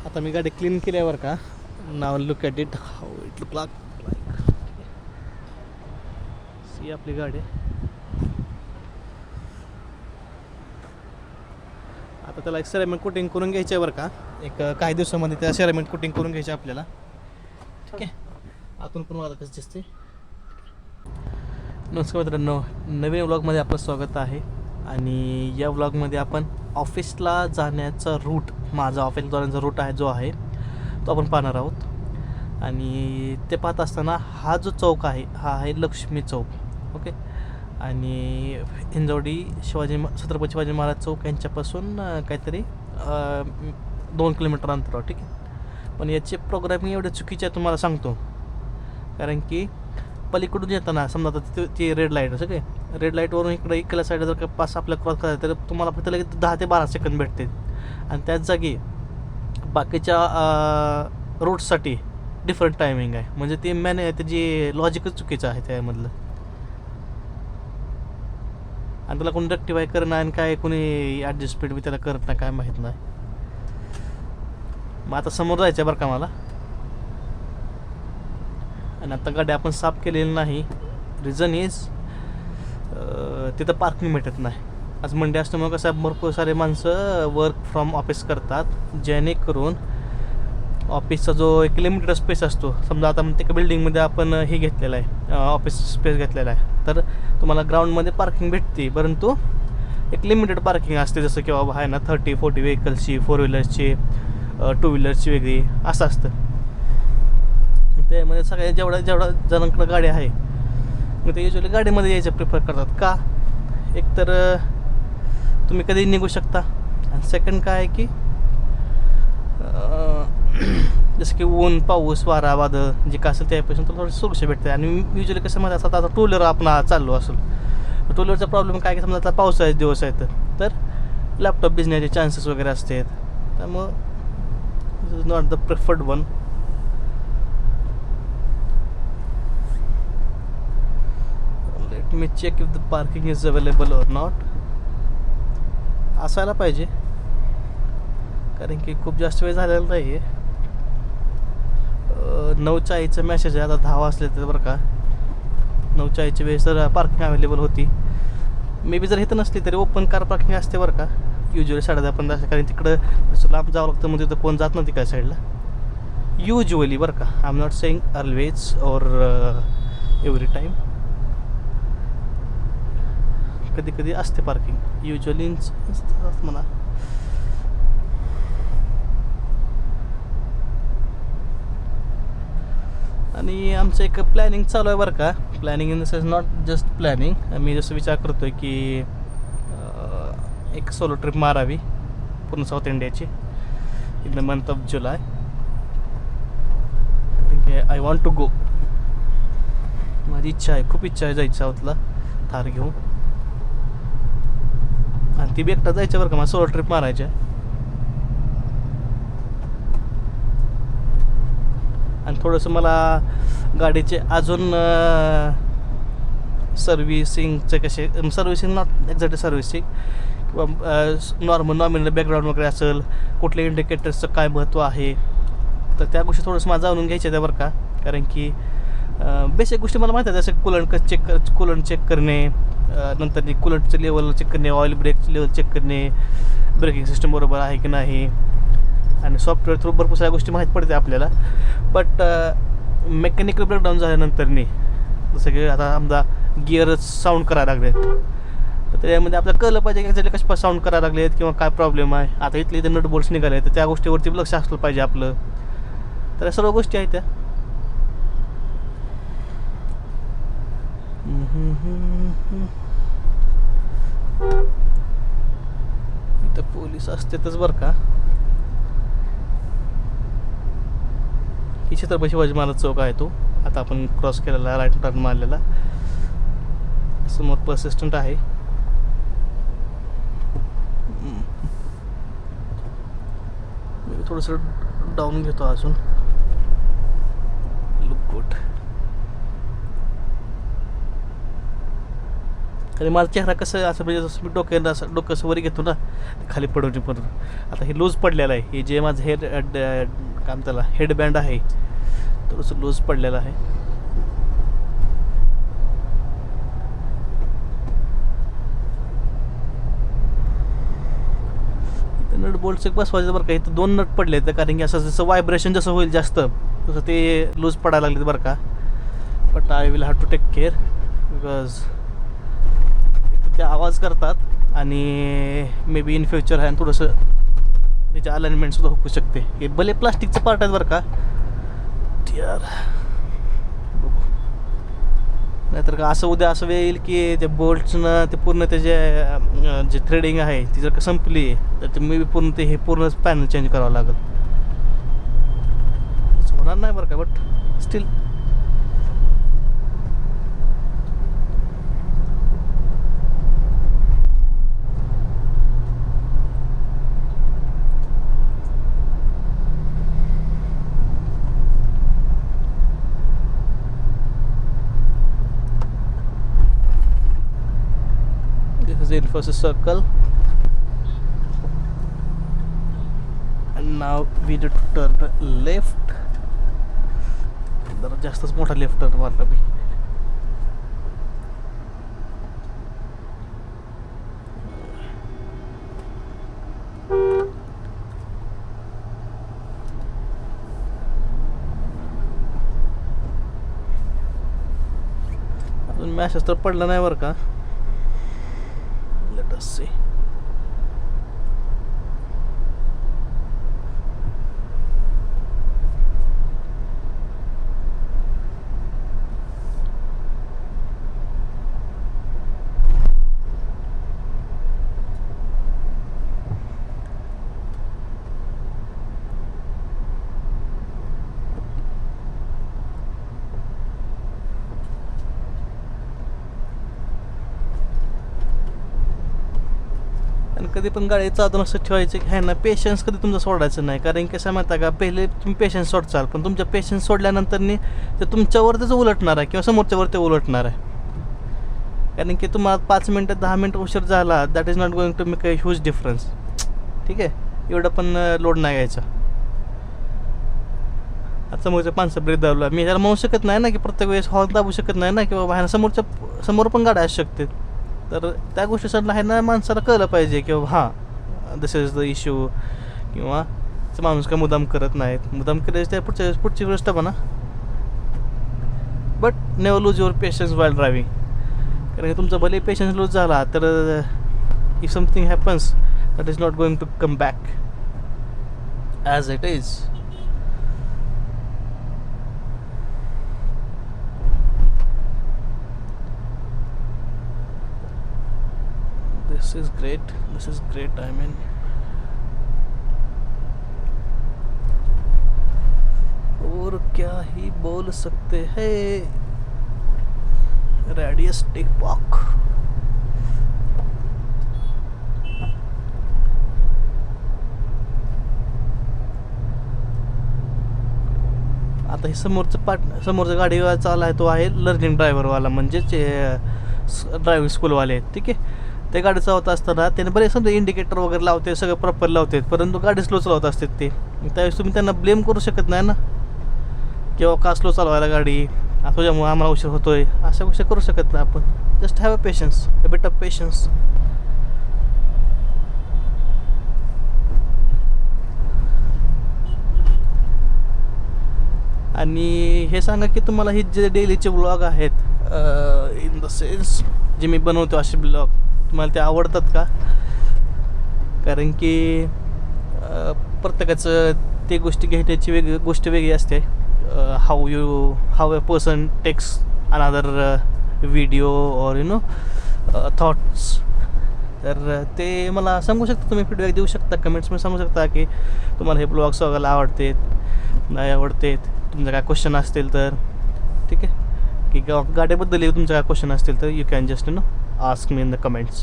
आता मी गाडी क्लीन केल्यावर का नाव look at it how it look like. See आपली गाडी. आता त्याला एक सेरामिक कोटिंग करून घ्यायचं आहे बरं का. एक काही दिवसामध्ये त्या सेरामिक कोटिंग करून घ्यायचं आपल्याला. ठीक आहे. आतून पण मला कसं दिसते. नमस्कार मित्रांनो, नवीन व्लॉगमध्ये आपलं स्वागत आहे. आणि या व्लॉगमध्ये आपण ऑफिसला जाण्याचा रूट, माझा ऑफिसला जाण्याचा रूट आहे जो आहे तो आपण पाहणार आहोत. आणि ते पाहत असताना हा जो चौक आहे हा आहे लक्ष्मी चौक. ओके. आणि हिंजवडी छत्रपती शिवाजी महाराज चौक यांच्यापासून काहीतरी 2 किलोमीटर अंतरावर. ठीक आहे. पण याचे प्रोग्रामिंग एवढे चुकीचे आहे तुम्हाला सांगतो. कारण की पलीकडून येताना समजा आता ती रेड लाईट असं काय, रेड लाईटवरून इकडं इकडल्या साईडला जर का पास आपल्याला क्रॉस करायचं तर तुम्हाला फक्त लगेच 10 ते 12 सेकंद भेटते. आणि त्याच जागी बाकीच्या रूट्ससाठी डिफरंट टायमिंग आहे. म्हणजे ते त्याची लॉजिकच चुकीचं आहे त्यामधलं. आणि त्याला कोणी रेक्टिफाय करणं आणि काय कोणी ॲडजस्टमेंट बी त्याला करत नाही, काय माहीत नाही. मग आता समोर जायचं आहे बरं का मला. आणि आता गाडी आपण साफ केलेली नाही. रिझन इज तिथं पार्किंग भेटत नाही. आज मंडे असल्यामुळे कसं भरपूर सारे माणसं वर्क फ्रॉम ऑफिस करतात, जेणेकरून ऑफिसचा जो एक लिमिटेड स्पेस असतो. समजा आता त्या बिल्डिंगमध्ये आपण हे घेतलेलं आहे, ऑफिस स्पेस घेतलेला आहे, तर तुम्हाला ग्राउंडमध्ये पार्किंग भेटते, परंतु एक लिमिटेड पार्किंग असते. जसं की बाबा आहे ना 30-40 व्हेकल्सची, 4 व्हीलर्सची, 2 व्हीलर्सची वेगळी असं असतं. त्यामध्ये सगळ्या जेवढ्या जणांकडे गाडी आहे मग ते युजली गाडीमध्ये यायचं प्रिफर करतात. का? एक तर तुम्ही कधी निघू शकता, आणि सेकंड काय आहे की जसं की ऊन, पाऊस, वारा, वादळ जे काय असेल त्यापासून तुला थोडी सुरक्षा भेटते. आणि युजली कसं माहिती असतात, आता टू व्हीलर आपण चाललो असेल, टू व्हीलरचा प्रॉब्लेम काय की समजा आता पावसाळ्याचे दिवस आहेत तर लॅपटॉप भिजण्याचे चान्सेस वगैरे असतात. त्यामुळं this is not the preferred one. Let me check if the parking is available or not. असायला पाहिजे, कारण की खूप जास्त वेळ झालेला नाही आहे. 9:40चा मॅसेज आहे. आता 10 वाजले तर बरं का. 9:40च्या वेळेस तर पार्किंग अवेलेबल होती. मे बी जर इथं नसली तरी ओपन कार पार्किंग असते बरं का. युजली 10:30-15 असते, कारण तिकडं लांब जावं लागतं म्हणजे तिथं कोण जात नव्हती काय साईडला युजली बरं का. I am not saying always और एव्हरी टाईम. कधी कधी असते पार्किंग, युजली म्हणा. आणि आमचं एक प्लॅनिंग चालू आहे बरं का. Planning in the sense not just planning. मी जसं विचार करतो आहे की एक सोलो ट्रिप मारावी पूर्ण साऊथ इंडियाची in the month of July. I want to go. माझी इच्छा आहे, खूप इच्छा आहे जायची साऊथला थार घेऊन. आणि ती बी एकटा जायचं बरं का. मला सोलो ट्रिप मारायची आहे. आणि थोडंसं मला गाडीचे अजून सर्व्हिसिंगचे कसे, सर्व्हिसिंग नॉट एक्झॅक्टली सर्व्हिसिंग, किंवा नॉमिनल बॅकग्राऊंड वगैरे असेल, कुठल्या इंडिकेटर्सचं काय महत्त्व आहे, तर त्या गोष्टी थोडंसं मला जाणून घ्यायच्या त्या बरं का. कारण की बेसिक गोष्टी मला माहीत आहे, जसं कुलंट चेक करणे, नंतर कुलंटचं लेवल चेक करणे, ऑइल ब्रेकचं लेवल चेक करणे, ब्रेकिंग सिस्टम बरोबर आहे की नाही. आणि सॉफ्टवेअर थ्रू भरपूर साऱ्या गोष्टी माहीत पडते आपल्याला. बट मेकॅनिकल ब्रेकडाऊन झाल्यानंतरनी, जसं की आता समजा गिअरच साऊंड करायला लागले, तर त्यामध्ये आपल्याला कळलं पाहिजे की एक्झॅक्टली कशा साऊंड करायला लागलेत किंवा काय प्रॉब्लेम आहे. आता इथले नट बोल्ट्स निघाले तर त्या गोष्टीवरती लक्ष असलं पाहिजे आपलं. तर या सर्व गोष्टी आहेत त्या. इथं पोलीस असतातच बरं का. ही छत्रपती शिवाजी महाराज चौक आहे तो. आता आपण क्रॉस केलेला, राईट टर्न मारलेला. समोर पर्सिस्टंट आहे. मी थोडंसं डाऊन घेतो अजून. Look good. आणि माझा चेहरा कसं असं म्हणजे जसं मी डोक्याला असं डोकं असं वर घेतो ना खाली पडून पडून. आता हे लूज पडलेलं आहे. हे जे माझं काय त्याला हेडबँड आहे थोडंसं लूज पडलेलं आहे. नट बोल्टचे बसवायचं बरं का. इथं 2 नट पडले आहेत कारण की असं जसं व्हायब्रेशन जसं होईल जास्त तसं ते लूज पडायला लागले बरं का. But I will have to take care because ते आवाज करतात आणि मे बी इन फ्युचर आहे थोडंसं त्याचे अलाइनमेंटसुद्धा होऊ शकते. हे भले प्लास्टिकचं पार्ट आहेत बरं का यार. नाहीतर का असं उद्या असं वेळ येईल की ते बोल्ट्सनं ते पूर्ण त्याचे जे थ्रेडिंग आहे ती जर का संपली तर ते मे बी पूर्ण ते हे पूर्ण पॅनल चेंज करावं लागेल. होणार नाही बरं का but still Infosys circle and now we need to turn left. जरा जास्तच मोठा लेफ्ट टर्न मारला मी. अजून मॅसेज तर पडला नाही बरं का. Let us see. कधी पण गाडी चालवून असं ठेवायचं की आहे ना पेशन्स कधी तुमचं सोडायचं नाही. कारण कसं माहिती आहे का पहिले तुम्ही पेशन्स सोडचाल पण तुमच्या पेशन्स सोडल्यानंतरनी ते तुमच्यावर त्याचं उलटणार आहे किंवा समोरच्यावर ते उलटणार आहे. कारण की तुम्हाला 5 मिनटं 10 मिनटं उशीर झाला that is not going to make a huge difference. ठीक आहे एवढं पण लोड नाही घ्यायचा. आता समोरच्या माणसं ब्रेक दाबला मी ह्याला म्हणू शकत नाही ना की प्रत्येक वेळेस हॉर्न दाबू शकत नाही ना किंवा बाहेर समोर पण गाड्या असू शकते. तर त्या गोष्टीसाठी आहे ना माणसाला कळलं पाहिजे किंवा हां दिस इज द इश्यू किंवा माणूस काय मुद्दाम करत नाहीत. मुद्दाम करायचं त्या पुढची गोष्ट म्हणा. But never lose your patience while driving. कारण की तुमचा भले पेशन्स लूज झाला तर if something happens that is not going to come back as it is. This is great. I mean, और क्या ही बोल सकते हैं. Radius take walk. आता हे समोरचा गाडीवाला चालला आहे तो आहे लर्निंग ड्रायव्हरवाला म्हणजेच ड्रायव्हिंग स्कूलवाले आहेत. ठीक आहे ते गाडी चालवत असताना त्याने बरेच समजा इंडिकेटर वगैरे लावते सगळं प्रॉपर लावते परंतु गाडी स्लो चालवत असते ते. त्यावेळेस तुम्ही त्यांना ब्लेम करू शकत नाही ना किंवा का स्लो चालवायला गाडी तुझ्यामुळे आम्हाला उशीर होतोय अशा गोष्टी करू शकत नाही आपण. Just have a patience a bit of patience. आणि हे सांगा की तुम्हाला हे जे डेलीचे ब्लॉग आहेत इन द सेन्स जे मी बनवतो असे ब्लॉग तुम्हाला ते आवडतात का. कारण की प्रत्येकाचं ते गोष्टी घेण्याची गोष्ट वेगळी असते. How a person takes another video और यू नो थॉट्स. तर ते मला सांगू शकता तुम्ही फीडबॅक देऊ शकता कमेंट्समध्ये सांगू शकता की तुम्हाला हे ब्लॉग्स बघायला आवडतात नाही आवडतात. तुमचं काय क्वेश्चन असतील तर ठीक आहे की गाड्याबद्दल तुमचं काय क्वेश्चन असतील तर you can just ask me in the comments.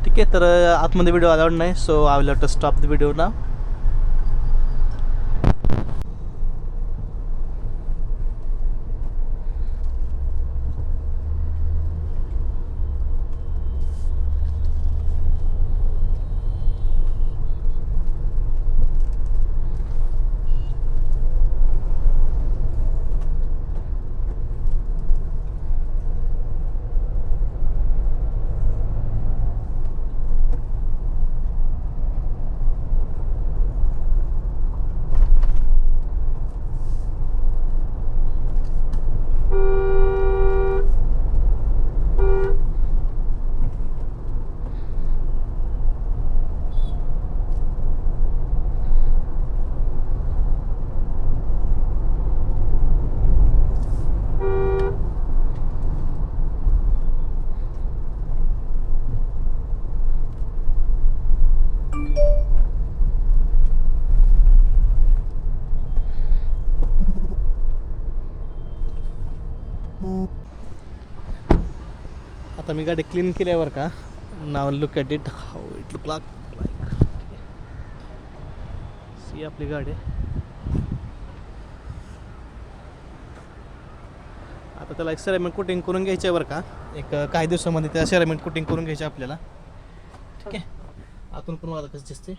ठीक आहे तर आतमध्ये व्हिडिओ अलाउड नाही so I will have to stop the video ना. आता मी गाडी क्लीन केल्यावर का नाव look at it how it look like see आपली गाडी. आता त्याला एक सेरामिक कोटिंग करून घ्यायचं आहे बरं का. एक काही दिवसामध्ये त्या सेरामिक कोटिंग करून घ्यायचं आपल्याला. ठीक आहे. आतून पण मला कसं दिसते